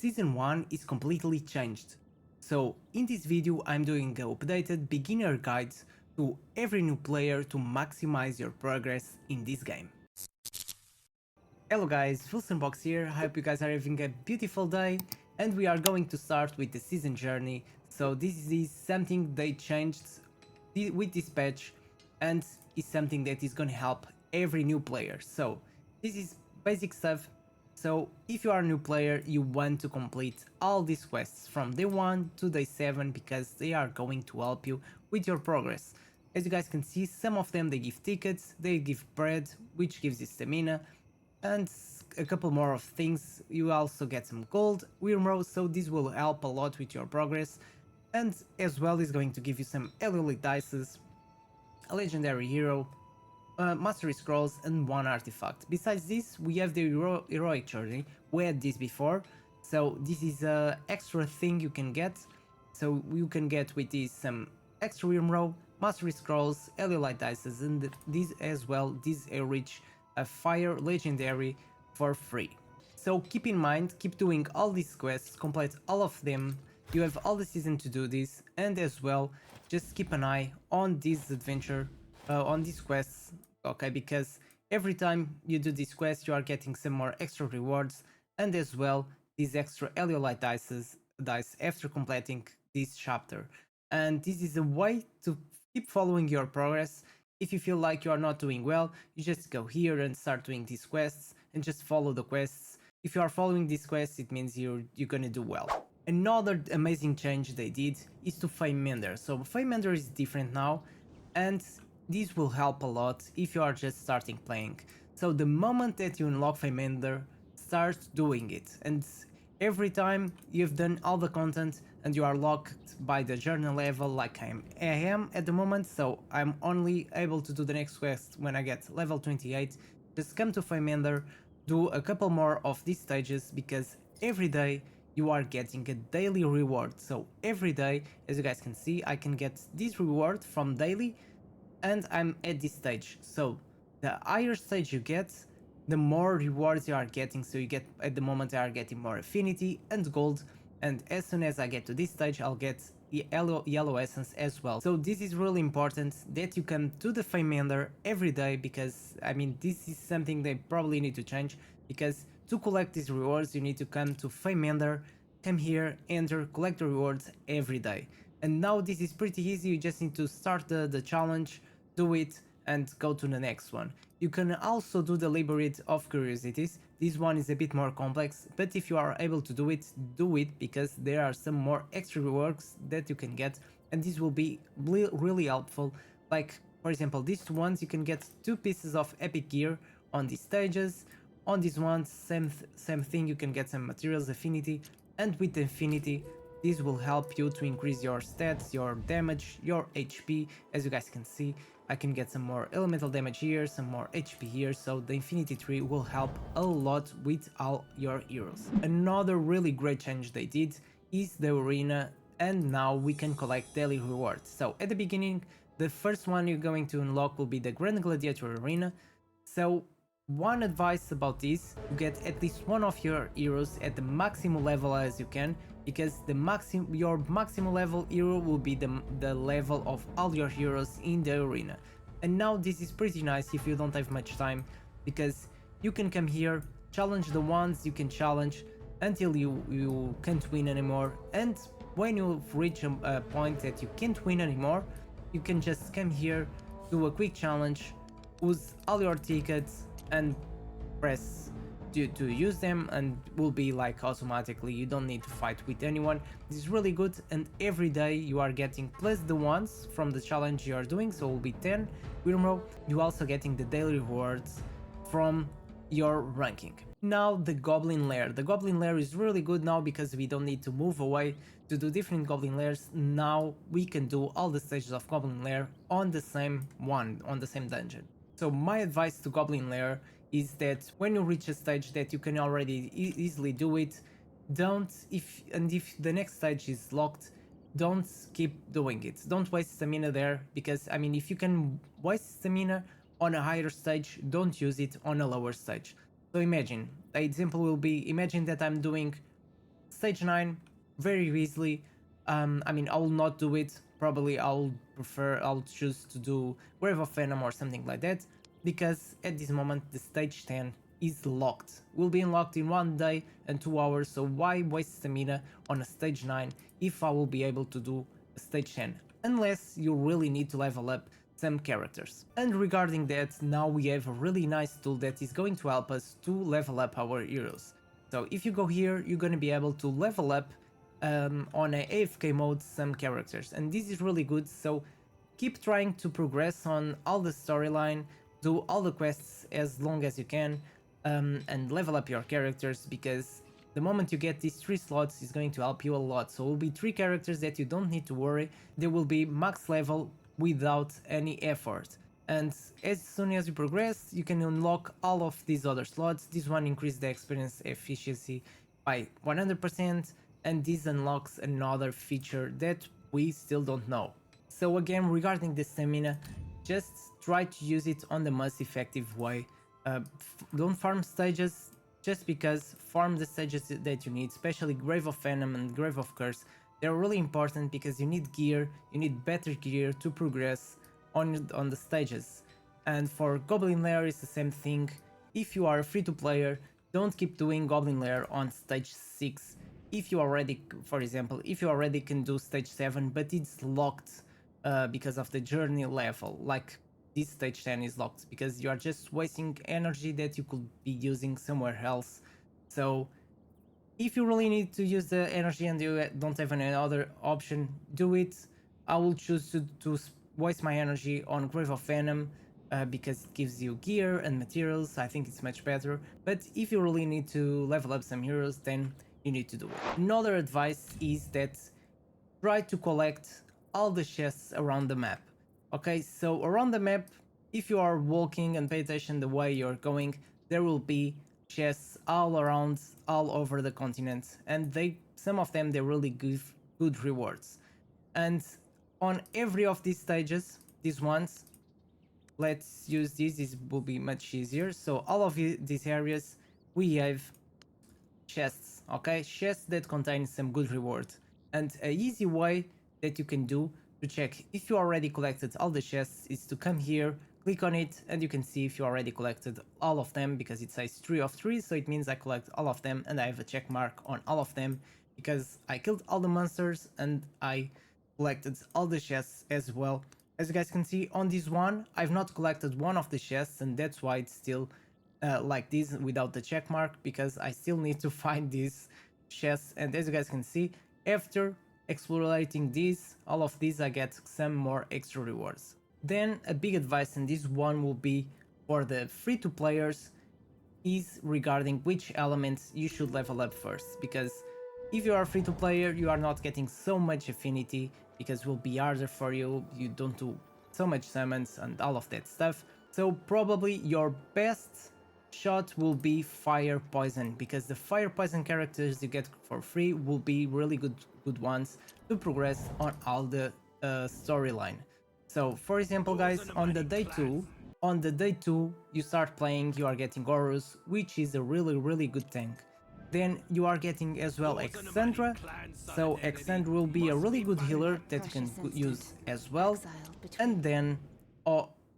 Season 1 is completely changed. So in this video I'm doing an updated beginner guide to every new player to maximize your progress in this game. Hello guys, Wilsonbox here, I hope you guys are having a beautiful day and we are going to start with the season journey. So this is something they changed with this patch and is something that is gonna help every new player. So this is basic stuff. So if you are a new player, you want to complete all these quests from day 1 to day 7 because they are going to help you with your progress. As you guys can see, some of them they give tickets, they give bread, which gives you stamina, and a couple more of things. You also get some gold, Wyrmrose, so this will help a lot with your progress, and as well is going to give you some elite dices, a legendary hero, mastery scrolls and one artifact. Besides this, we have the heroic journey. We had this before, so this is a extra thing you can get. So you can get with this some extra Wyrmrose, mastery scrolls, elite dices, and these as well. These reach a fire legendary for free. So keep in mind, keep doing all these quests, complete all of them. You have all the season to do this, and as well, just keep an eye on this adventure, on these quests, okay? Because every time you do this quest, you are getting some more extra rewards, and as well, these extra elite dice after completing this chapter. And this is a way to keep following your progress. If you feel like you are not doing well, you just go here and start doing these quests and just follow the quests. If you are following these quests, it means you're gonna do well. Another amazing change they did is to Fey Meander. So Fey Meander is different now, and this will help a lot if you are just starting playing. So the moment that you unlock Fey Meander, start doing it, and every time you've done all the content and you are locked by the journal level like I am at the moment, so I'm only able to do the next quest when I get level 28, just come to Fey Meander, do a couple more of these stages, because every day you are getting a daily reward. So every day, as you guys can see, I can get this reward from daily, and I'm at this stage. So the higher stage you get, the more rewards you are getting. So you get, at the moment I are getting more affinity and gold, and as soon as I get to this stage I'll get the yellow essence as well. So this is really important that you come to the Fey Meander every day, because I mean this is something they probably need to change, because to collect these rewards you need to come to Fey Meander, come here, enter, collect the rewards every day. And now this is pretty easy, you just need to start the challenge, do it, and go to the next one. You can also do the Labyrinth of Curiosities. This one is a bit more complex, but if you are able to do it, because there are some more extra rewards that you can get, and this will be really helpful. Like, for example, these two ones, you can get 2 pieces of epic gear on these stages. On these ones, same thing, you can get some materials affinity, and with the affinity, this will help you to increase your stats, your damage, your HP. As you guys can see, I can get some more elemental damage here, some more HP here, so the Infinity Tree will help a lot with all your heroes. Another really great change they did is the arena, and now we can collect daily rewards. So at the beginning, the first one you're going to unlock will be the Grand Gladiator Arena. So one advice about this, you get at least one of your heroes at the maximum level as you can, because your maximum level hero will be the level of all your heroes in the arena. And now this is pretty nice if you don't have much time, because you can come here, challenge the ones you can challenge until you can't win anymore, and when you reach a point that you can't win anymore, you can just come here, do a quick challenge, use all your tickets and press to use them, and will be like automatically, you don't need to fight with anyone. This is really good, and every day you are getting plus the ones from the challenge you are doing, so it will be 10 Wyrmrose. You also getting the daily rewards from your ranking. Now the Goblin Lair. The Goblin Lair is really good now because we don't need to move away to do different Goblin Lairs. Now we can do all the stages of Goblin Lair on the same dungeon. So my advice to Goblin Lair is that when you reach a stage that you can already easily do it, if the next stage is locked, don't keep doing it. Don't waste stamina there, because I mean if you can waste stamina on a higher stage, don't use it on a lower stage. So imagine, the example will be, imagine that I'm doing stage 9 very easily. I mean, I will not do it. Probably I'll choose to do Grave of Venom or something like that, because at this moment the stage 10 is locked. Will be unlocked in 1 day and 2 hours, so why waste stamina on a stage 9 if I will be able to do a stage 10? Unless you really need to level up some characters. And regarding that, now we have a really nice tool that is going to help us to level up our heroes. So if you go here, you're gonna be able to level up on a AFK mode some characters, and this is really good. So keep trying to progress on all the storyline, do all the quests as long as you can, and level up your characters, because the moment you get these 3 slots is going to help you a lot. So it will be 3 characters that you don't need to worry, they will be max level without any effort. And as soon as you progress, you can unlock all of these other slots. This one increases the experience efficiency by 100%, and this unlocks another feature that we still don't know. So again, regarding the stamina, just try to use it on the most effective way. Don't farm stages just because. Farm the stages that you need, especially Grave of Venom and Grave of Curse. They're really important because you need gear, you need better gear to progress on the stages. And for Goblin Lair it's the same thing. If you are a free-to-player, don't keep doing Goblin Lair on stage 6. If you already, for example, if you already can do stage 7 but it's locked because of the journey level, like this stage 10 is locked because you are just wasting energy that you could be using somewhere else. So if you really need to use the energy and you don't have any other option, do it. I will choose to waste my energy on Grave of Venom because it gives you gear and materials. I think it's much better. But if you really need to level up some heroes, then you need to do it. Another advice is that try to collect all the chests around the map. Okay, so around the map, if you are walking and pay attention the way you're going, there will be chests all around, all over the continent, and some of them they really give good rewards. And on every of these stages, these ones, let's use this will be much easier. So all of these areas we have chests, okay, chests that contain some good reward. And a easy way that you can do to check if you already collected all the chests is to come here, click on it, and you can see if you already collected all of them, because it says 3 of 3, so it means I collect all of them, and I have a check mark on all of them because I killed all the monsters and I collected all the chests as well. As you guys can see on this one, I've not collected one of the chests, and that's why it's still like this without the check mark, because I still need to find these chests. And as you guys can see, after exploring these, all of these, I get some more extra rewards. Then a big advice, and this one will be for the free-to players, is regarding which elements you should level up first, because if you are a free-to player you are not getting so much affinity, because it will be harder for you, you don't do so much summons and all of that stuff. So probably your best shot will be fire poison, because the fire poison characters you get for free will be really good ones to progress on all the storyline. So for example guys, on the day 2 you start playing, you are getting Horus, which is a really good tank. Then you are getting as well Exandra, so Exandra will be a really good healer that you can use as well. And then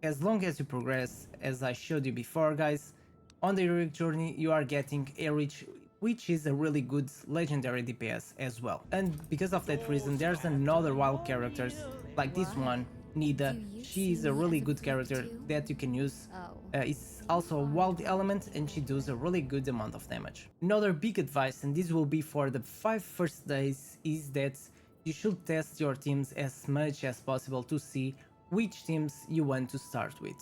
as long as you progress, as I showed you before guys, on the heroic journey you are getting Erich, which is a really good legendary DPS as well. And because of that reason there's another wild characters like this one, Nida. She is a really good character that you can use. It's also a wild element and she does a really good amount of damage. Another big advice, and this will be for the 5 first days, is that you should test your teams as much as possible to see which teams you want to start with.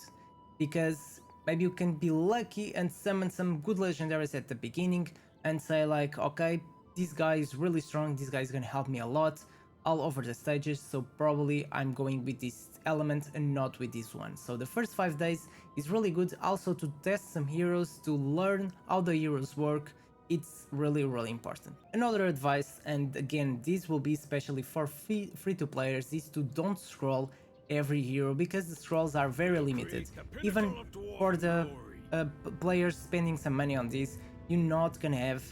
Because maybe you can be lucky and summon some good legendaries at the beginning and say like, okay, this guy is really strong, this guy is gonna help me a lot all over the stages, so probably I'm going with this element and not with this one. So the first 5 days is really good also to test some heroes, to learn how the heroes work. It's really important. Another advice, and again this will be especially for free to players, is to don't scroll every hero, because the scrolls are very limited. Even for the players spending some money on this, you're not gonna have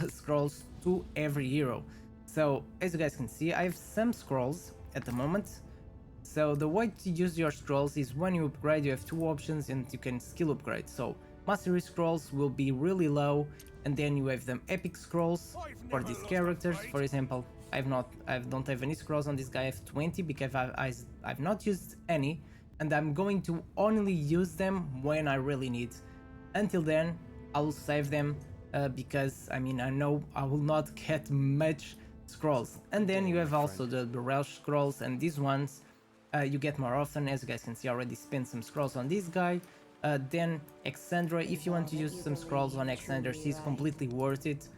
scrolls to to every hero. So as you guys can see, I have some scrolls at the moment. So the way to use your scrolls is when you upgrade, you have two options and you can skill upgrade. So mastery scrolls will be really low, and then you have them epic scrolls for these characters. For example, I don't have any scrolls on this guy. I have 20 because I've not used any, and I'm going to only use them when I really need. Until then, I will save them because I mean I know I will not get much scrolls. And then you have also the Relish scrolls, and these ones you get more often. As you guys can see, I already spent some scrolls on this guy. Then Exandra, if you want to use some scrolls on Exandra, she's completely worth it.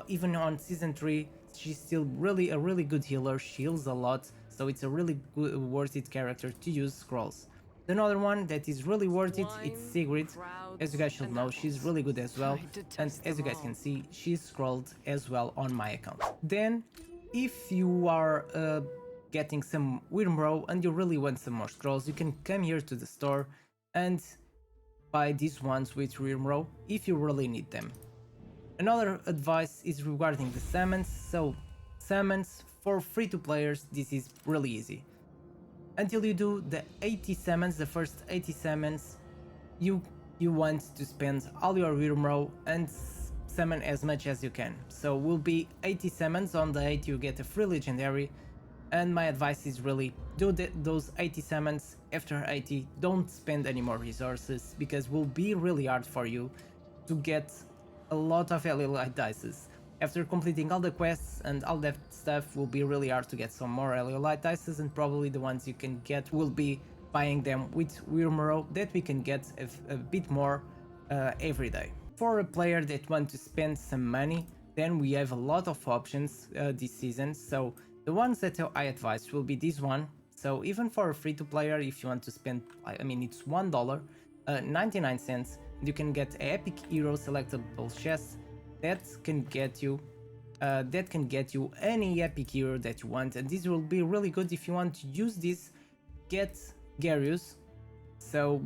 Even on season 3, she's still a really good healer. She heals a lot, so it's a really good, worth it character to use scrolls. Another one that is really worth it, it's Sigrid. As you guys should know, she's really good as well, and as you guys can see, she's scrolled as well on my account. Then, if you are getting some Wyrmrow and you really want some more scrolls, you can come here to the store and buy these ones with Wyrmrow if you really need them. Another advice is regarding the summons. So summons for free-to-players, this is really easy. Until you do the 80 summons, the first 80 summons, you want to spend all your Wyrmrow and summon as much as you can. So will be 80 summons. On the 8 you get a free legendary, and my advice is really do those 80 summons. After 80, don't spend any more resources because it will be really hard for you to get a lot of Elite dices. After completing all the quests and all that stuff, will be really hard to get some more Elite dices, and probably the ones you can get will be buying them with Wyrmrow that we can get a bit more every day. For a player that wants to spend some money, then we have a lot of options this season. So the ones that I advise will be this one. So even for a free-to-player, if you want to spend, I mean, it's $1, 99 cents, you can get an epic hero selectable chest that can get you any epic hero that you want, and this will be really good if you want to use this. Get Garius, so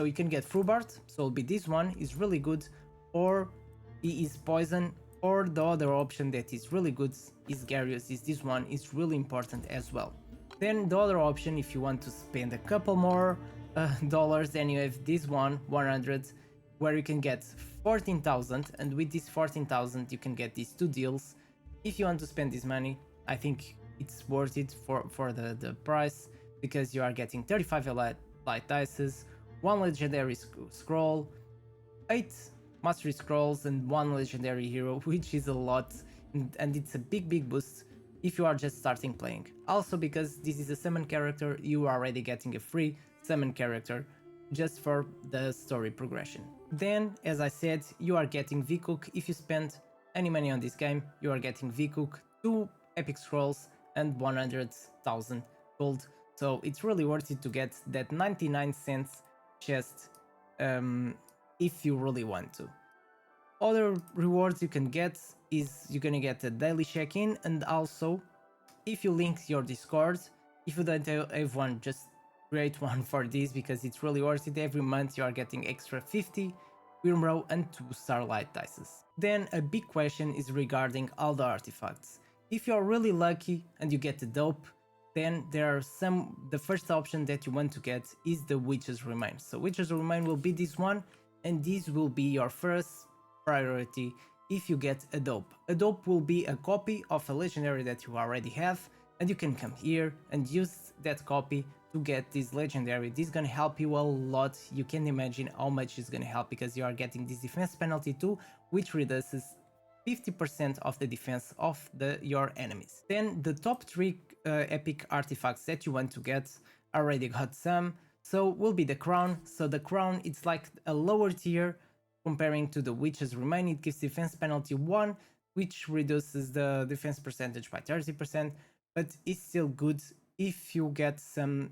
you can get Frubart, so it'll be this one is really good, or he is poison, or the other option that is really good is Garius, is this one is really important as well. Then the other option, if you want to spend a couple more dollars, then you have this one 100, where you can get 14,000, and with this 14,000 you can get these two deals. If you want to spend this money, I think it's worth it for the price, because you are getting 35 light dices, 1 legendary scroll, 8 mastery scrolls, and 1 legendary hero, which is a lot, and it's a big boost if you are just starting playing. Also, because this is a summon character, you are already getting a free summon character just for the story progression. Then, as I said, you are getting VCook. If you spend any money on this game, you are getting VCook, 2 epic scrolls, and 100,000 gold. So it's really worth it to get that 99 cents chest if you really want to. Other rewards you can get is you're gonna get a daily check-in, and also if you link your Discord, if you don't have one, just create one for this, because it's really worth it. Every month you are getting extra 50 Wyrmrow and 2 Starlight dices. Then a big question is regarding all the artifacts. If you're really lucky and you get the dope, then there are the first option that you want to get is the Witch's Remain. So Witch's Remain will be this one, and this will be your first priority if you get a dope. A dope will be a copy of a legendary that you already have, and you can come here and use that copy to get this legendary. This is gonna help you a lot. You can imagine how much it's gonna help, because you are getting this defense penalty too, which reduces 50% of the defense of your enemies. Then the top 3 epic artifacts that you want to get, already got some. So will be the crown. So the crown, it's like a lower tier comparing to the Witch's Remain. It gives defense penalty 1, which reduces the defense percentage by 30%, but it's still good if you get some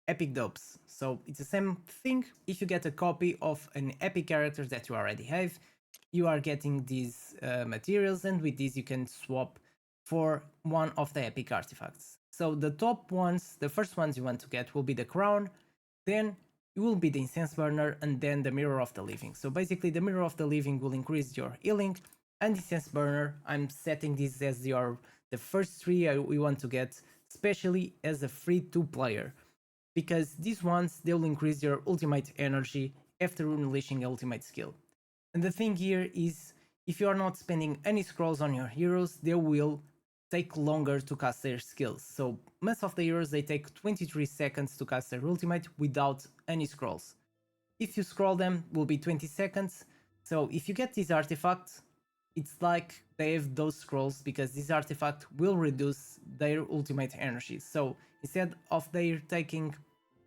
epic dopes. So it's the same thing. If you get a copy of an epic character that you already have, you are getting these materials, and with these you can swap for one of the epic artifacts. So the top ones, the first ones you want to get will be the crown, then it will be the incense burner, and then the mirror of the living. So basically the mirror of the living will increase your healing and Essence Burner. I'm setting this as the first three we want to get, especially as a free to player, because these ones they will increase your ultimate energy after unleashing ultimate skill. And the thing here is, if you are not spending any scrolls on your heroes, they will take longer to cast their skills. So most of the heroes they take 23 seconds to cast their ultimate without any scrolls. If you scroll them, will be 20 seconds. So if you get this artifact, it's like they have those scrolls because this artifact will reduce their ultimate energy. So instead of they taking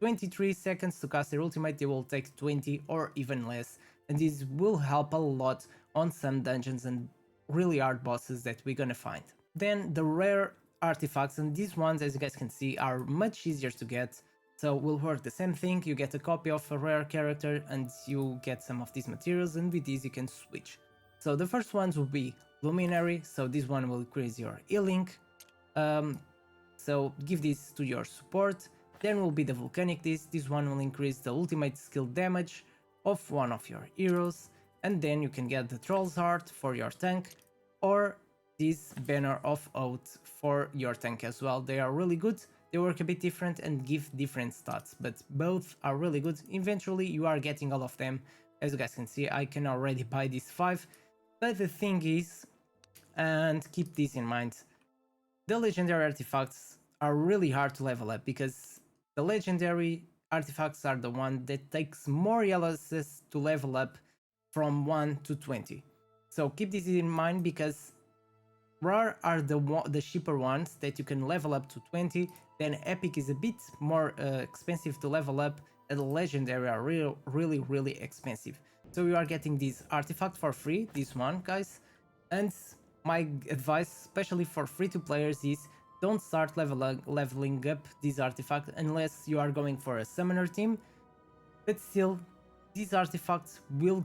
23 seconds to cast their ultimate, they will take 20 or even less. And this will help a lot on some dungeons and really hard bosses that we're gonna find. Then the rare artifacts, and these ones, as you guys can see, are much easier to get. So will work the same thing, you get a copy of a rare character and you get some of these materials, and with these you can switch. So the first ones will be Luminary, so this one will increase your healing. So give this to your support. Then will be the Volcanic Disc, this one will increase the ultimate skill damage of one of your heroes. And then you can get the Troll's Heart for your tank, or this Banner of Oath for your tank as well. They are really good. They work a bit different and give different stats, but both are really good. Eventually you are getting all of them. As you guys can see, I can already buy these 5. But the thing is, and keep this in mind, the legendary artifacts are really hard to level up because the legendary artifacts are the one that takes more LSS to level up from 1 to 20. So keep this in mind because rare are the cheaper ones that you can level up to 20, then epic is a bit more expensive to level up, and the legendary are really expensive. So you are getting this artifact for free, this one guys, and my advice, especially for free to players, is don't start leveling up this artifact unless you are going for a summoner team. But still, these artifacts will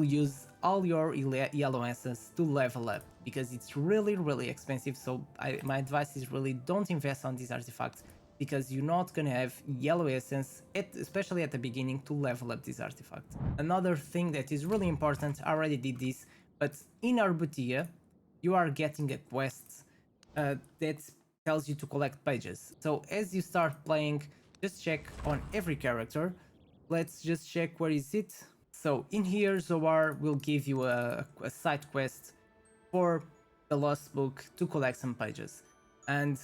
use all your yellow essence to level up because it's really expensive. So my advice is really don't invest on these artifacts because you're not gonna have yellow essence, especially at the beginning, to level up this artifact. Another thing that is really important, I already did this, but in Arbutia, you are getting a quest that tells you to collect pages. So as you start playing, just check on every character. Let's just check where is it. So in here, Zoar will give you a side quest for the Lost Book to collect some pages. And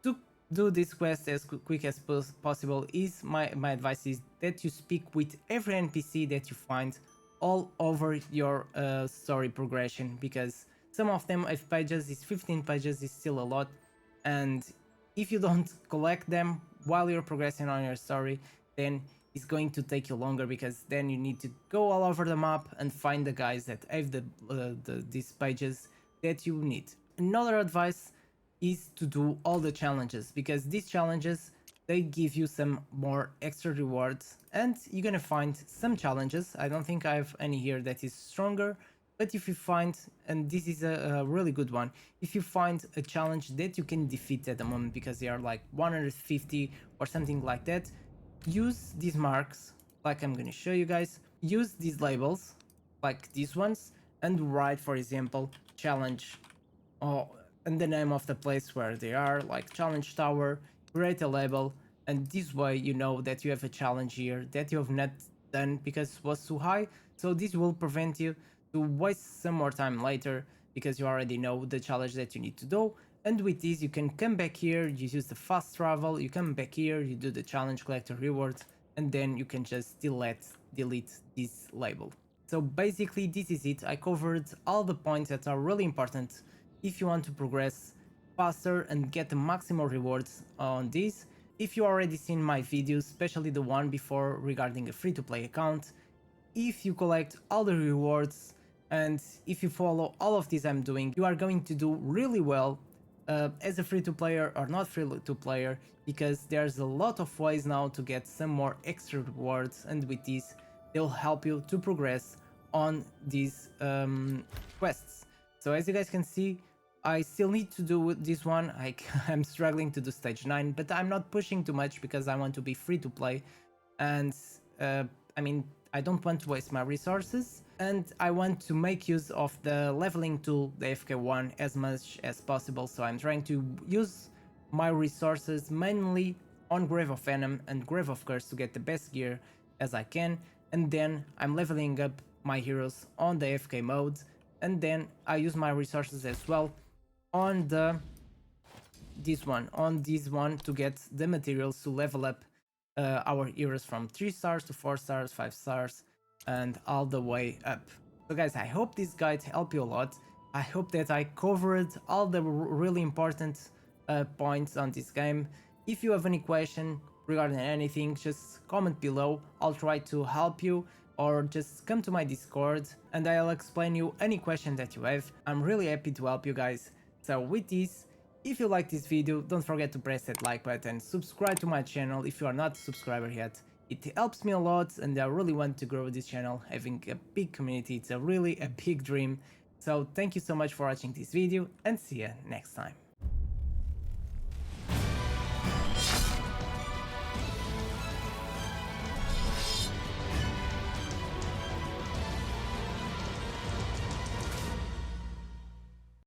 to do this quest as quick as possible, is my advice is that you speak with every NPC that you find all over your story progression, because some of them have pages, is 15 pages is still a lot, and if you don't collect them while you're progressing on your story, then it's going to take you longer because then you need to go all over the map and find the guys that have these pages that you need. Another advice is to do all the challenges, because these challenges, they give you some more extra rewards, and you're gonna find some challenges. I don't think I have any here that is stronger, but if you find, and this is a really good one, if you find a challenge that you can defeat at the moment because they are like 150 or something like that, use these marks like I'm gonna show you guys. Use these labels like these ones and write, for example, challenge, or and the name of the place where they are, like challenge tower. Create a label, and this way you know that you have a challenge here that you have not done because it was too high. So this will prevent you to waste some more time later because you already know the challenge that you need to do. And with this you can come back here, you use the fast travel, you come back here, you do the challenge collector rewards, and then you can just delete this label. So basically this is it. I covered all the points that are really important if you want to progress faster and get the maximal rewards on this. If you already seen my videos, especially the one before regarding a free-to-play account, if you collect all the rewards and if you follow all of this I'm doing, you are going to do really well as a free-to-player or not free-to-player, because there's a lot of ways now to get some more extra rewards, and with this they'll help you to progress on these quests. So as you guys can see, I still need to do this one. I'm struggling to do stage 9, but I'm not pushing too much because I want to be free to play. And I mean, I don't want to waste my resources, and I want to make use of the leveling tool, the FK1, as much as possible, so I'm trying to use my resources mainly on Grave of Venom and Grave of Curse to get the best gear as I can, and then I'm leveling up my heroes on the FK mode, and then I use my resources as well on this one to get the materials to level up our heroes from 3 stars to 4 stars, 5 stars, and all the way up. So guys, I hope this guide helped you a lot. I hope that I covered all the really important points on this game. If you have any question regarding anything, just comment below. I'll try to help you, or just come to my Discord and I'll explain you any question that you have. I'm really happy to help you guys. So with this, if you like this video, don't forget to press that like button, subscribe to my channel if you are not a subscriber yet. It helps me a lot and I really want to grow this channel, having a big community. It's really a big dream. So thank you so much for watching this video and see you next time.